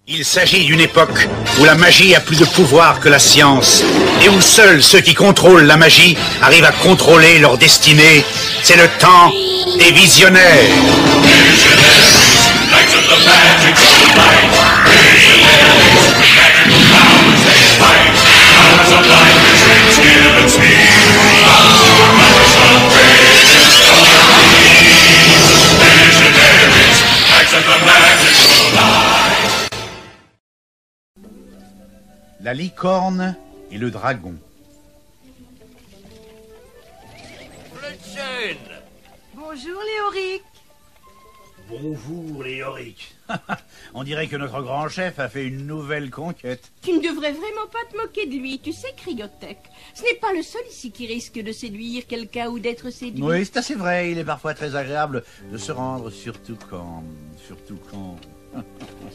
Il s'agit d'une époque où la magie a plus de pouvoir que la science et où seuls ceux qui contrôlent la magie arrivent à contrôler leur destinée. C'est le temps des visionnaires. La licorne et le dragon. Fletchen! Bonjour Léoric. Bonjour Léoric. On dirait que notre grand chef a fait une nouvelle conquête. Tu ne devrais vraiment pas te moquer de lui, tu sais, Cryothèque. Ce n'est pas le seul ici qui risque de séduire quelqu'un ou d'être séduit. Oui, c'est assez vrai, il est parfois très agréable de se rendre, surtout quand...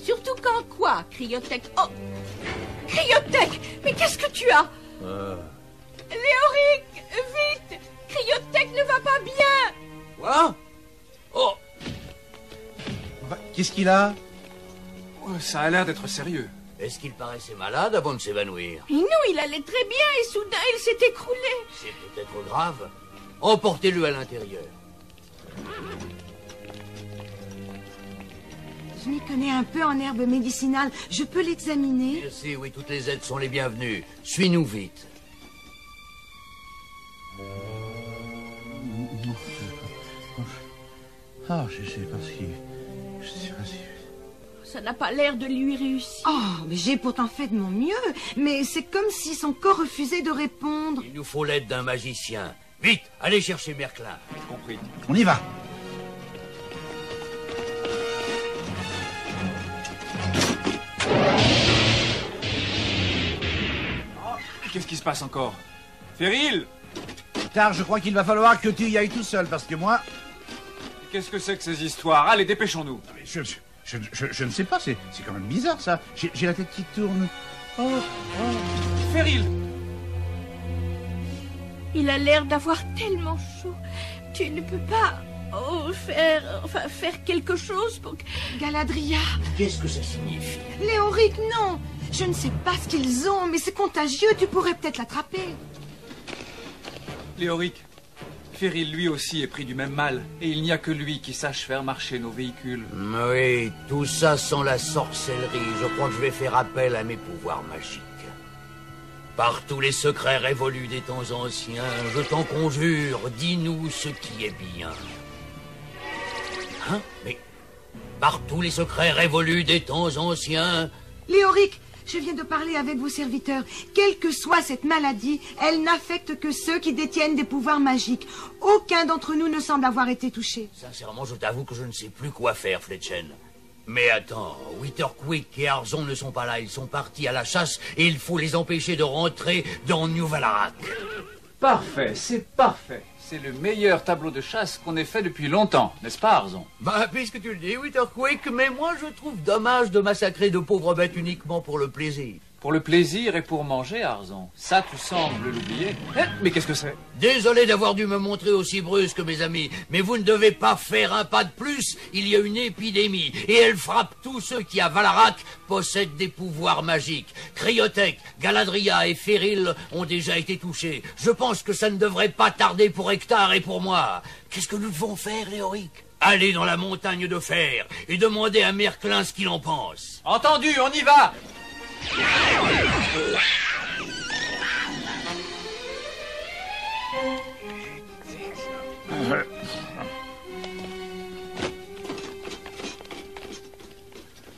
Surtout quand quoi, Cryothèque? Oh! Cryothèque! Mais qu'est-ce que tu as? Léoric! Vite! Cryothèque ne va pas bien! Quoi? Oh! Qu'est-ce qu'il a? Ça a l'air d'être sérieux. Est-ce qu'il paraissait malade avant de s'évanouir? Et non, il allait très bien et soudain il s'est écroulé. C'est peut-être grave. Emportez-le à l'intérieur. Je m'y connais un peu en herbes médicinales. Je peux l'examiner? Merci, oui, toutes les aides sont les bienvenues. Suis-nous vite. Ah, je sais pas si... Ça n'a pas l'air de lui réussir. Oh, mais j'ai pourtant fait de mon mieux. Mais c'est comme si son corps refusait de répondre. Il nous faut l'aide d'un magicien. Vite, allez chercher Merklin. Compris. On y va. Qu'est-ce qui se passe encore? Feril! Tard, je crois qu'il va falloir que tu y ailles tout seul, parce que moi... Qu'est-ce que c'est que ces histoires? Allez, dépêchons-nous. Je ne sais pas, c'est quand même bizarre, ça. J'ai la tête qui tourne. Oh. Feril! Il a l'air d'avoir tellement chaud. Tu ne peux pas faire quelque chose pour que... Galadria! Qu'est-ce que ça signifie? Léoric, non! Je ne sais pas ce qu'ils ont, mais c'est contagieux. Tu pourrais peut-être l'attraper. Léoric, Feril lui aussi est pris du même mal. Et il n'y a que lui qui sache faire marcher nos véhicules. Oui, tout ça sans la sorcellerie. Je crois que je vais faire appel à mes pouvoirs magiques. Par tous les secrets révolus des temps anciens, je t'en conjure, dis-nous ce qui est bien. Hein? Mais par tous les secrets révolus des temps anciens... Léoric, je viens de parler avec vos serviteurs. Quelle que soit cette maladie, elle n'affecte que ceux qui détiennent des pouvoirs magiques. Aucun d'entre nous ne semble avoir été touché. Sincèrement, je t'avoue que je ne sais plus quoi faire, Fletchen. Mais attends, Witterquick et Arzon ne sont pas là. Ils sont partis à la chasse et il faut les empêcher de rentrer dans New Valarak. Parfait, c'est parfait. C'est le meilleur tableau de chasse qu'on ait fait depuis longtemps, n'est-ce pas, Arzon? Bah, puisque tu le dis, Witterquick, mais moi je trouve dommage de massacrer de pauvres bêtes uniquement pour le plaisir. Pour le plaisir et pour manger, Arzon. Ça, tu sembles l'oublier. Mais qu'est-ce que c'est? Désolé d'avoir dû me montrer aussi brusque, mes amis, mais vous ne devez pas faire un pas de plus. Il y a une épidémie, et elle frappe tous ceux qui, à Valarak, possèdent des pouvoirs magiques. Cryothèque, Galadria et Feril ont déjà été touchés. Je pense que ça ne devrait pas tarder pour Hector et pour moi. Qu'est-ce que nous devons faire, Léoric? Allez dans la montagne de fer et demandez à Merklin ce qu'il en pense. Entendu, on y va!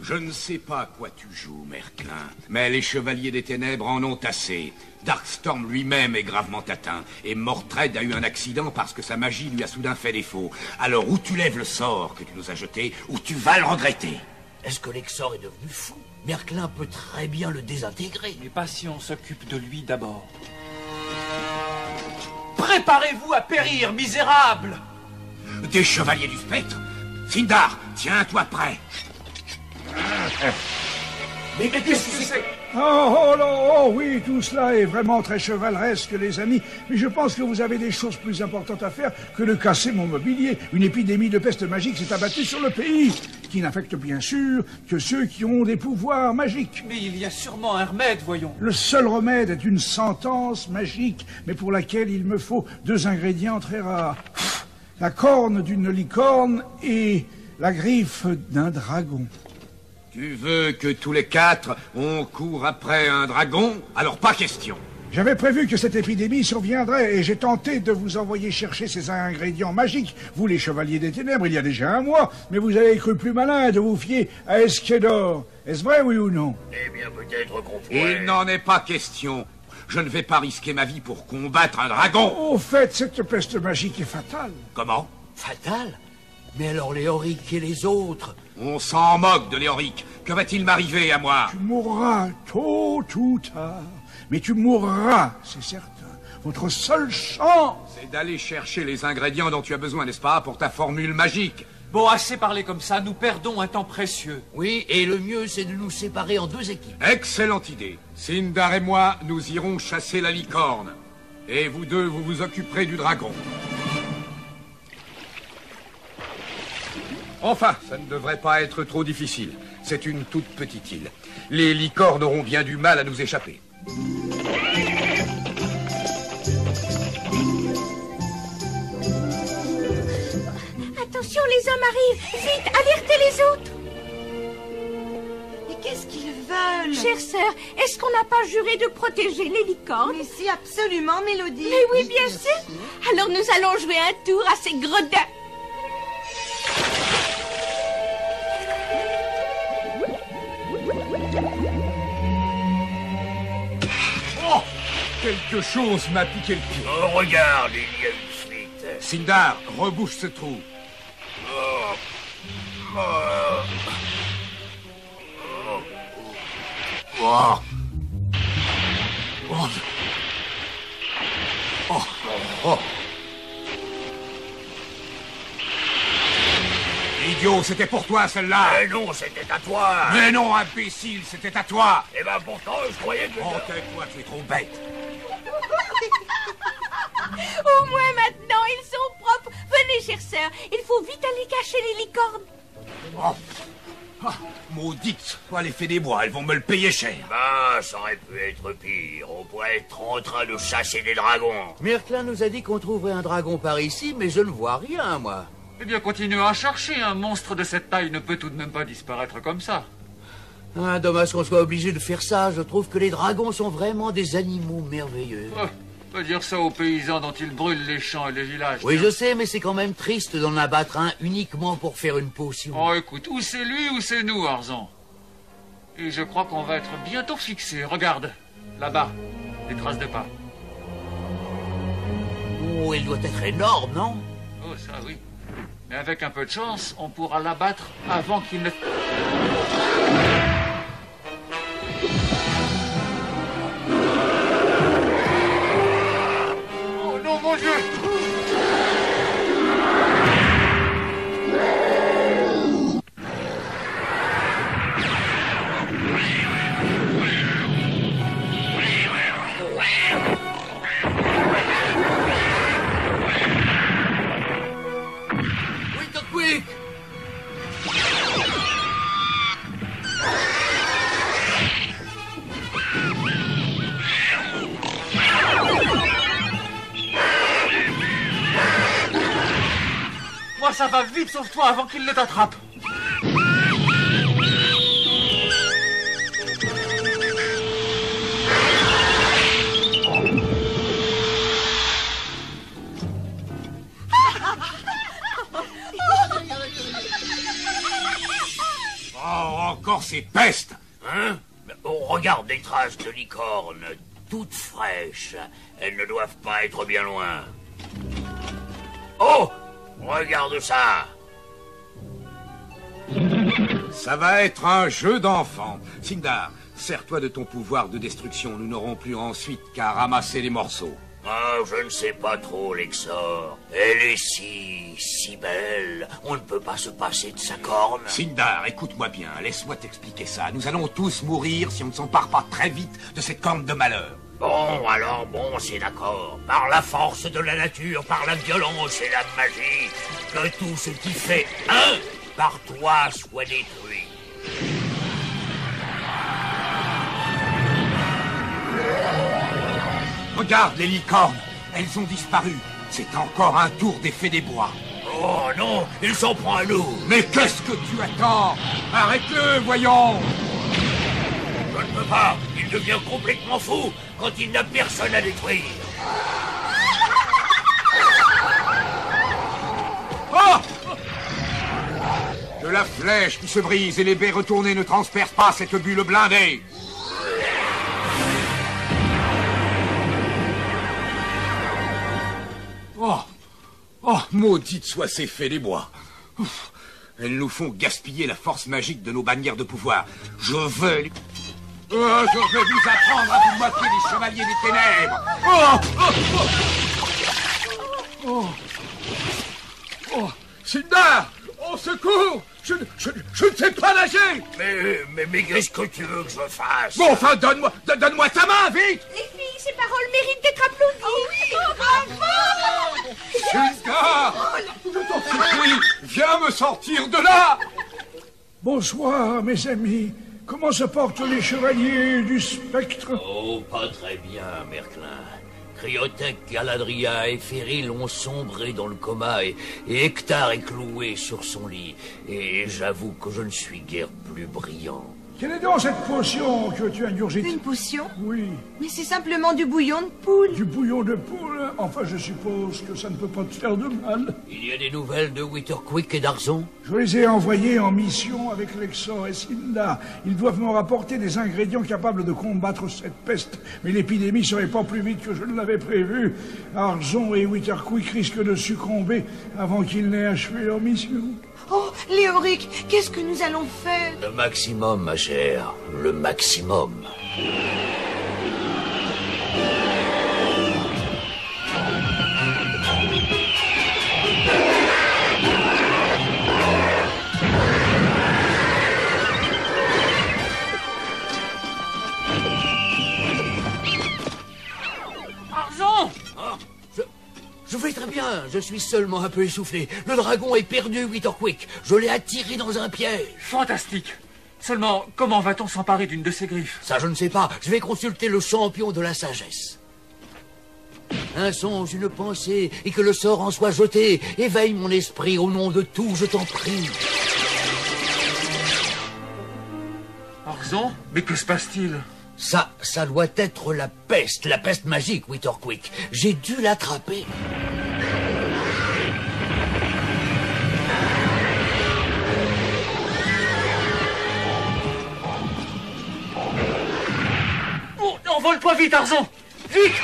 Je ne sais pas à quoi tu joues, Merklin, mais les Chevaliers des Ténèbres en ont assez. Darkstorm lui-même est gravement atteint, et Mordred a eu un accident parce que sa magie lui a soudain fait défaut. Alors, ou tu lèves le sort que tu nous as jeté, ou tu vas le regretter. Est-ce que Lexor est devenu fou? Merklin peut très bien le désintégrer. Mais pas si on s'occupe de lui d'abord. Préparez-vous à périr, misérables! Des Chevaliers du Spectre? Sindar, tiens-toi prêt. Mais qu'est-ce que c'est? Oh oui, tout cela est vraiment très chevaleresque, les amis. Mais je pense que vous avez des choses plus importantes à faire que de casser mon mobilier. Une épidémie de peste magique s'est abattue sur le pays, qui n'affecte bien sûr que ceux qui ont des pouvoirs magiques. Mais il y a sûrement un remède, voyons. Le seul remède est une sentence magique, mais pour laquelle il me faut 2 ingrédients très rares. La corne d'une licorne et la griffe d'un dragon. Tu veux que tous les 4, on court après un dragon? Alors pas question. J'avais prévu que cette épidémie surviendrait et j'ai tenté de vous envoyer chercher ces ingrédients magiques, vous les Chevaliers des Ténèbres, il y a déjà un mois, mais vous avez cru plus malin de vous fier à Esquédor. Est-ce vrai, oui ou non? Eh bien, peut-être qu'on pourrait... Il n'en est pas question. Je ne vais pas risquer ma vie pour combattre un dragon. Au fait, cette peste magique est fatale. Comment? Fatal? Mais alors les Auric et les autres? On s'en moque de Léoric. Que va-t-il m'arriver à moi? Tu mourras tôt ou tard, mais tu mourras, c'est certain. Votre seule chance, C'est d'aller chercher les ingrédients dont tu as besoin, n'est-ce pas, pour ta formule magique. Bon, assez parlé comme ça, nous perdons un temps précieux. Oui, et le mieux, c'est de nous séparer en 2 équipes. Excellente idée. Sindar et moi, nous irons chasser la licorne. Et vous deux, vous vous occuperez du dragon. Enfin, ça ne devrait pas être trop difficile. C'est une toute petite île. Les licornes auront bien du mal à nous échapper. Attention, les hommes arrivent. Vite, alertez les autres. Mais qu'est-ce qu'ils veulent? Chère sœur, est-ce qu'on n'a pas juré de protéger les licornes? Mais si, absolument, Mélodie. Mais oui, bien sûr. Alors nous allons jouer un tour à ces gredins. Oh! Quelque chose m'a piqué le pied. Oh, regarde, il y a une fuite. Sindar, rebouche ce trou. Oh. Idiot, c'était pour toi, celle-là. Mais non, c'était à toi. Mais non, imbécile, c'était à toi. Eh ben pourtant, je croyais que... Oh, tais-toi, tu es trop bête. Au moins maintenant, ils sont propres. Venez, chère sœur, il faut vite aller cacher les licornes. Oh. Ah, maudite, toi, les fées des bois, elles vont me le payer cher. Bah, ça aurait pu être pire. On pourrait être en train de chasser des dragons. Merklin nous a dit qu'on trouverait un dragon par ici, mais je ne vois rien, moi. Eh bien, continuez à chercher. Un monstre de cette taille ne peut tout de même pas disparaître comme ça. Ah, dommage qu'on soit obligé de faire ça. Je trouve que les dragons sont vraiment des animaux merveilleux. Oh, on peut dire ça aux paysans dont ils brûlent les champs et les villages. Oui, tiens. je sais, mais c'est quand même triste d'en abattre un uniquement pour faire une potion. Oh, écoute, ou c'est lui ou c'est nous, Arzan. Et je crois qu'on va être bientôt fixés. Regarde, là-bas, des traces de pas. Oh, elle doit être énorme, non? Oh, ça, oui. Mais avec un peu de chance, on pourra l'abattre avant qu'il ne... Oh non, mon Dieu! Quick! Moi, ça va vite, sauve-toi avant qu'il ne t'attrape. Oh, encore ces pestes. Hein? On regarde des traces de licorne, toutes fraîches. Elles ne doivent pas être bien loin. Oh! Regarde ça! Ça va être un jeu d'enfant. Sindar, sers-toi de ton pouvoir de destruction. Nous n'aurons plus ensuite qu'à ramasser les morceaux. Ah, je ne sais pas trop, Lexor. Elle est si belle. On ne peut pas se passer de sa corne. Sindar, écoute-moi bien, laisse-moi t'expliquer ça. Nous allons tous mourir si on ne s'empare pas très vite de cette corne de malheur. Bon, alors bon, c'est d'accord. Par la force de la nature, par la violence et la magie, que tout ce qui fait un par toi soit détruit. Regarde les licornes, elles ont disparu. C'est encore un tour des fées des bois. Oh non, il s'en prend à nous. Mais qu'est-ce que tu attends? Arrête-le, voyons. Je ne peux pas, il devient complètement fou quand il n'a personne à détruire. Oh! Que la flèche qui se brise et les baies retournées ne transpercent pas cette bulle blindée. Oh, maudite soient ces fées des bois. Ouf. Elles nous font gaspiller la force magique de nos bannières de pouvoir. Je vais vous apprendre à vous moquer des chevaliers des ténèbres. Sindar, au secours! Je ne sais pas nager! Mais qu'est-ce que tu veux que je fasse? Bon, enfin, donne-moi ta main, vite! Les filles, ces paroles méritent d'être applaudies. Oh oui, bravo! Sindar! Je t'en supplie, viens me sortir de là! Bonsoir, mes amis. Comment se portent les chevaliers du spectre? Oh, pas très bien, Merklin. Cryothèque, Galadria et Feril ont sombré dans le coma et Hector est cloué sur son lit. Et j'avoue que je ne suis guère plus brillant. Quelle est donc cette potion que tu ingurgites? Une potion? Oui, Mais c'est simplement du bouillon de poule. du bouillon de poule. Enfin, je suppose que ça ne peut pas te faire de mal. Il y a des nouvelles de Witterquick et d'Arzon? Je les ai envoyés en mission avec Lexor et Sindar. Ils doivent me rapporter des ingrédients capables de combattre cette peste. Mais l'épidémie serait pas plus vite que je ne l'avais prévu. Arzon et Witterquick risquent de succomber avant qu'ils n'aient achevé leur mission. Oh, Léoric, qu'est-ce que nous allons faire? Le maximum, ma chère. Le maximum. Arzon! Je vais très bien, je suis seulement un peu essoufflé. Le dragon est perdu, Witterquick. Je l'ai attiré dans un piège. Fantastique. Seulement, comment va-t-on s'emparer d'une de ces griffes? Ça, je ne sais pas. Je vais consulter le champion de la sagesse. Un songe, une pensée, et que le sort en soit jeté. Éveille mon esprit au nom de tout, je t'en prie. Arzon? Mais que se passe-t-il? Ça doit être la peste magique, Witterquick. J'ai dû l'attraper. Oh, envole-toi vite, Arzon! Vite!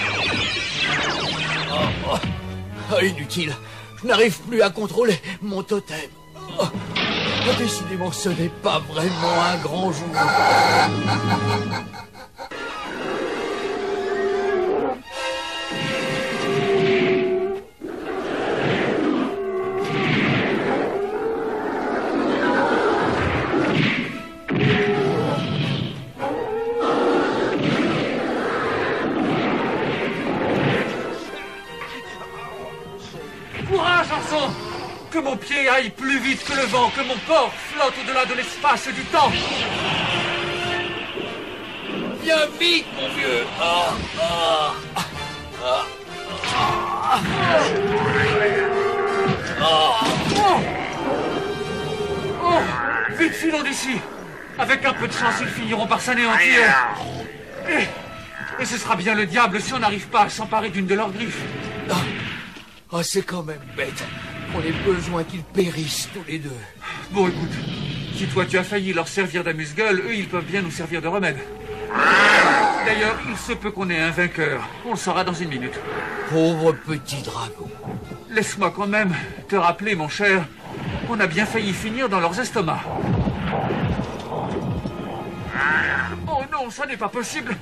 Inutile. Je n'arrive plus à contrôler mon totem. Décidément, ce n'est pas vraiment un grand jour. Courage, Arzon! Que mon pied aille plus vite que le vent, que mon corps flotte au-delà de l'espace et du temps! Viens vite, mon vieux. Oh! Vite, filons d'ici! Avec un peu de chance, ils finiront par s'anéantir. Et ce sera bien le diable si on n'arrive pas à s'emparer d'une de leurs griffes. C'est quand même bête. On ait besoin qu'ils périssent tous les deux. Bon, écoute, si toi tu as failli leur servir d'amuse-gueule, eux ils peuvent bien nous servir de remède. D'ailleurs, il se peut qu'on ait un vainqueur. On le saura dans une minute. Pauvre petit dragon. Laisse-moi quand même te rappeler, mon cher, qu'on a bien failli finir dans leurs estomacs. Oh non, ça n'est pas possible.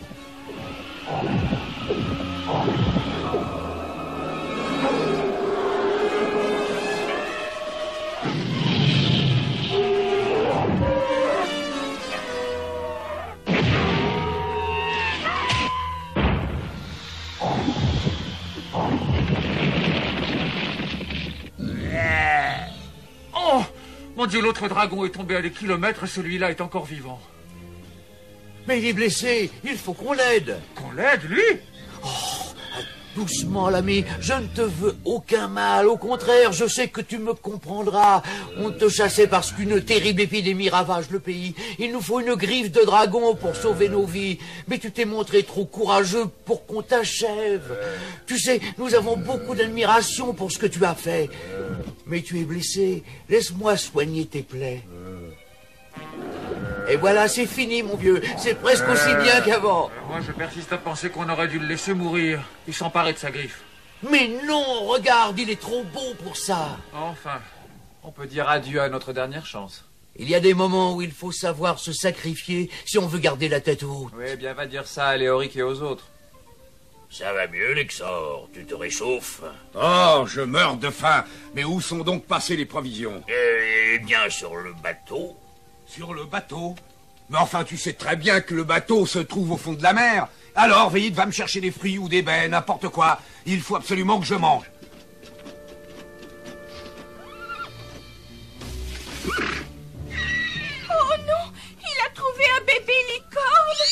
Dieu, l'autre dragon est tombé à des kilomètres, celui-là est encore vivant. Mais il est blessé, il faut qu'on l'aide. Qu'on l'aide, lui? Doucement, l'ami, je ne te veux aucun mal. Au contraire, je sais que tu me comprendras. On te chassait parce qu'une terrible épidémie ravage le pays. Il nous faut une griffe de dragon pour sauver nos vies. Mais tu t'es montré trop courageux pour qu'on t'achève. Tu sais, nous avons beaucoup d'admiration pour ce que tu as fait. Mais tu es blessé. Laisse-moi soigner tes plaies. Et voilà, c'est fini, mon vieux. C'est presque aussi bien qu'avant. Moi, je persiste à penser qu'on aurait dû le laisser mourir et s'emparer de sa griffe. Mais non, regarde, il est trop beau pour ça. Enfin, on peut dire adieu à notre dernière chance. Il y a des moments où il faut savoir se sacrifier si on veut garder la tête haute. Oui, bien va dire ça à Léoric et aux autres. Ça va mieux, Lexor. Tu te réchauffes. Oh, je meurs de faim. Mais où sont donc passées les provisions? Eh bien, sur le bateau. Sur le bateau? Mais enfin, tu sais très bien que le bateau se trouve au fond de la mer. Alors, vite, va me chercher des fruits ou des baies, n'importe quoi. Il faut absolument que je mange. Oh non, il a trouvé un bébé licorne.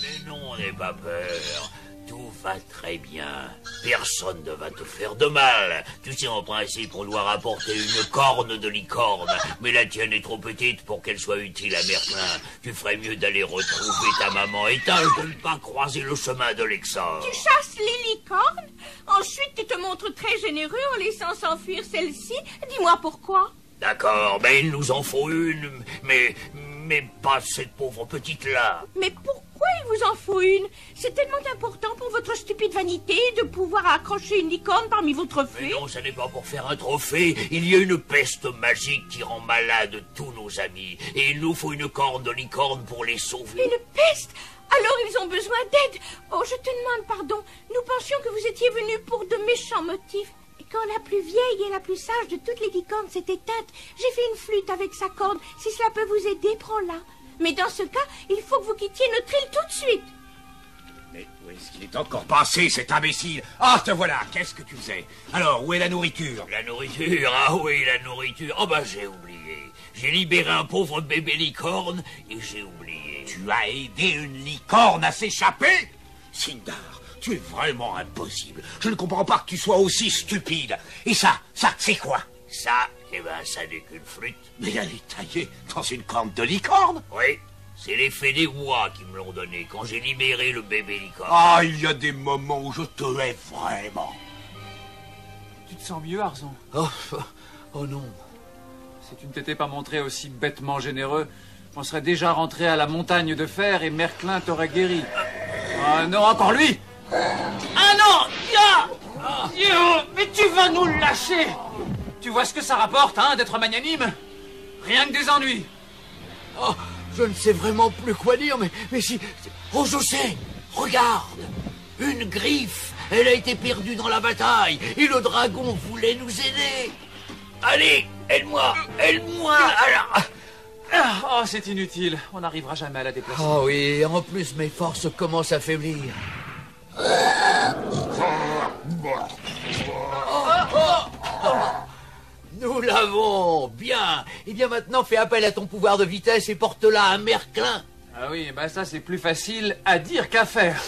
Mais non, n'aie pas peur. Tout va très bien. Personne ne va te faire de mal. Tu sais, en principe, on doit rapporter une corne de licorne. Mais la tienne est trop petite pour qu'elle soit utile à Merklin. Tu ferais mieux d'aller retrouver ta maman et tâche de ne pas croiser le chemin de Lexor. Tu chasses les licornes. Ensuite, tu te montres très généreux en laissant s'enfuir celle-ci. Dis-moi pourquoi. D'accord, mais il nous en faut une. Mais pas cette pauvre petite-là. Mais pourquoi il vous en faut une? C'est tellement important pour votre stupide vanité de pouvoir accrocher une licorne parmi vos trophées. Mais non, ce n'est pas pour faire un trophée. Il y a une peste magique qui rend malade tous nos amis. Et il nous faut une corne de licorne pour les sauver. Une peste? Alors ils ont besoin d'aide. Oh, je te demande pardon. Nous pensions que vous étiez venu pour de méchants motifs. Et quand la plus vieille et la plus sage de toutes les licornes s'est éteinte, j'ai fait une flûte avec sa corde. Si cela peut vous aider, prends-la. Mais dans ce cas, il faut que vous quittiez notre île tout de suite. Mais où est-ce qu'il est encore passé, cet imbécile? Ah, te voilà, qu'est-ce que tu faisais? Alors, où est la nourriture? La nourriture? Ah oui, la nourriture. Oh bah j'ai oublié. J'ai libéré un pauvre bébé licorne et j'ai oublié. Tu as aidé une licorne à s'échapper? Sindar, tu es vraiment impossible. Je ne comprends pas que tu sois aussi stupide. Et ça, c'est quoi? Ça, eh ben, ça n'est qu'une flûte. Mais elle est taillée dans une corne de licorne? Oui, c'est l'effet des rois qui me l'ont donné quand j'ai libéré le bébé licorne. Ah, il y a des moments où je te hais vraiment. Tu te sens mieux, Arzon? Oh non. Si tu ne t'étais pas montré aussi bêtement généreux, on serait déjà rentré à la montagne de fer et Merklin t'aurait guéri. Ah non, encore lui! Ah non! Mais tu vas nous lâcher! Tu vois ce que ça rapporte, hein, d'être magnanime? Rien que des ennuis. Oh, je ne sais vraiment plus quoi dire, mais si... Oh, je sais! Regarde! Une griffe! Elle a été perdue dans la bataille, et le dragon voulait nous aider! Allez, aide-moi! Aide-moi! Alors... Oh, c'est inutile. On n'arrivera jamais à la déplacer. Oh oui, en plus mes forces commencent à faiblir. Nous l'avons! Bien! Eh bien maintenant, fais appel à ton pouvoir de vitesse et porte-la à Merklin. Ah oui, bah ça c'est plus facile à dire qu'à faire.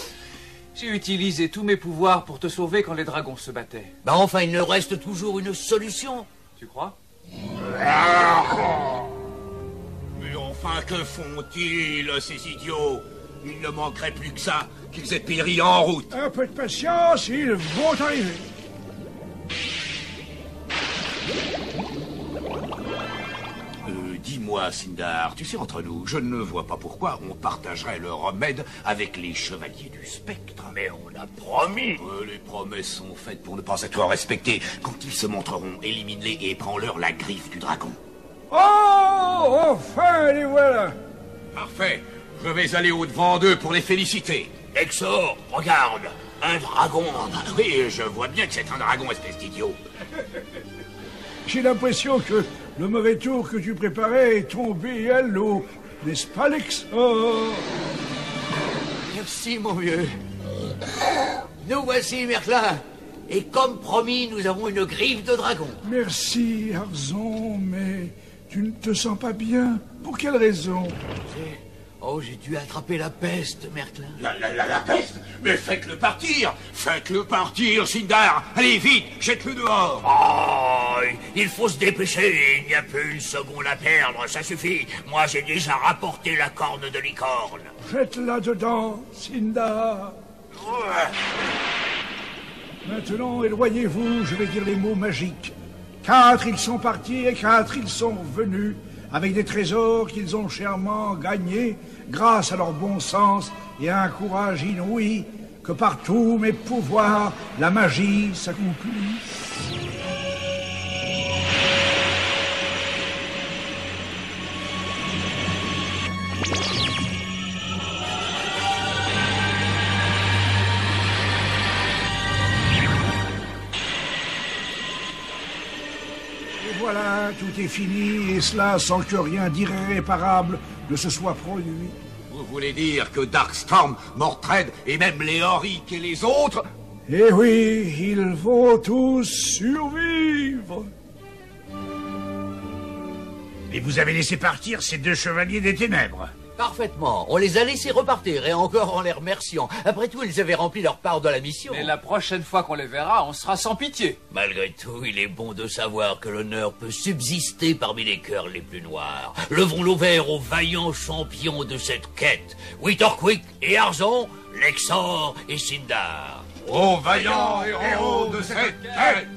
J'ai utilisé tous mes pouvoirs pour te sauver quand les dragons se battaient. Bah enfin, il ne reste toujours une solution. Tu crois? Mais enfin, que font-ils, ces idiots? Il ne manquerait plus que ça, qu'ils aient péri en route. Un peu de patience, ils vont arriver. Dis-moi, Sindar, tu sais, entre nous, je ne vois pas pourquoi on partagerait le remède avec les chevaliers du spectre. Mais on a promis. Les promesses sont faites pour ne pas être respectées. Quand ils se montreront, élimine-les et prends-leur la griffe du dragon. Oh, enfin, les voilà. Parfait. Je vais aller au-devant d'eux pour les féliciter. Exor, regarde, un dragon. Oui, je vois bien que c'est un dragon, espèce d'idiot. J'ai l'impression que le mauvais tour que tu préparais est tombé à l'eau. N'est-ce pas, Lexor? Merci, mon vieux. Nous voici, Merklin. Et comme promis, nous avons une griffe de dragon. Merci, Arzon, mais tu ne te sens pas bien. Pour quelle raison? Oh, j'ai dû attraper la peste, Merklin. La peste? Mais faites-le partir! Faites-le partir, Sindar! Allez, vite, jette-le dehors! Oh, il faut se dépêcher, il n'y a plus une seconde à perdre, ça suffit. Moi, j'ai déjà rapporté la corne de licorne. Jette-la dedans, Sindar. Maintenant, éloignez-vous, je vais dire les mots magiques. 4, ils sont partis et 4, ils sont venus, avec des trésors qu'ils ont chèrement gagnés, grâce à leur bon sens et à un courage inouï, que par tous mes pouvoirs, la magie s'accomplisse. Voilà, tout est fini, et cela sans que rien d'irréparable ne se soit produit. Vous voulez dire que Darkstorm, Mordred et même les Auric et les autres... Eh oui, ils vont tous survivre. Et vous avez laissé partir ces 2 chevaliers des ténèbres. Parfaitement. On les a laissés repartir, et encore en les remerciant. Après tout, ils avaient rempli leur part de la mission. Mais la prochaine fois qu'on les verra, on sera sans pitié. Malgré tout, il est bon de savoir que l'honneur peut subsister parmi les cœurs les plus noirs. Levons-nous vers aux vaillants champions de cette quête. Witterquick et Arzon, Lexor et Sindar. Ô vaillants héros de cette quête!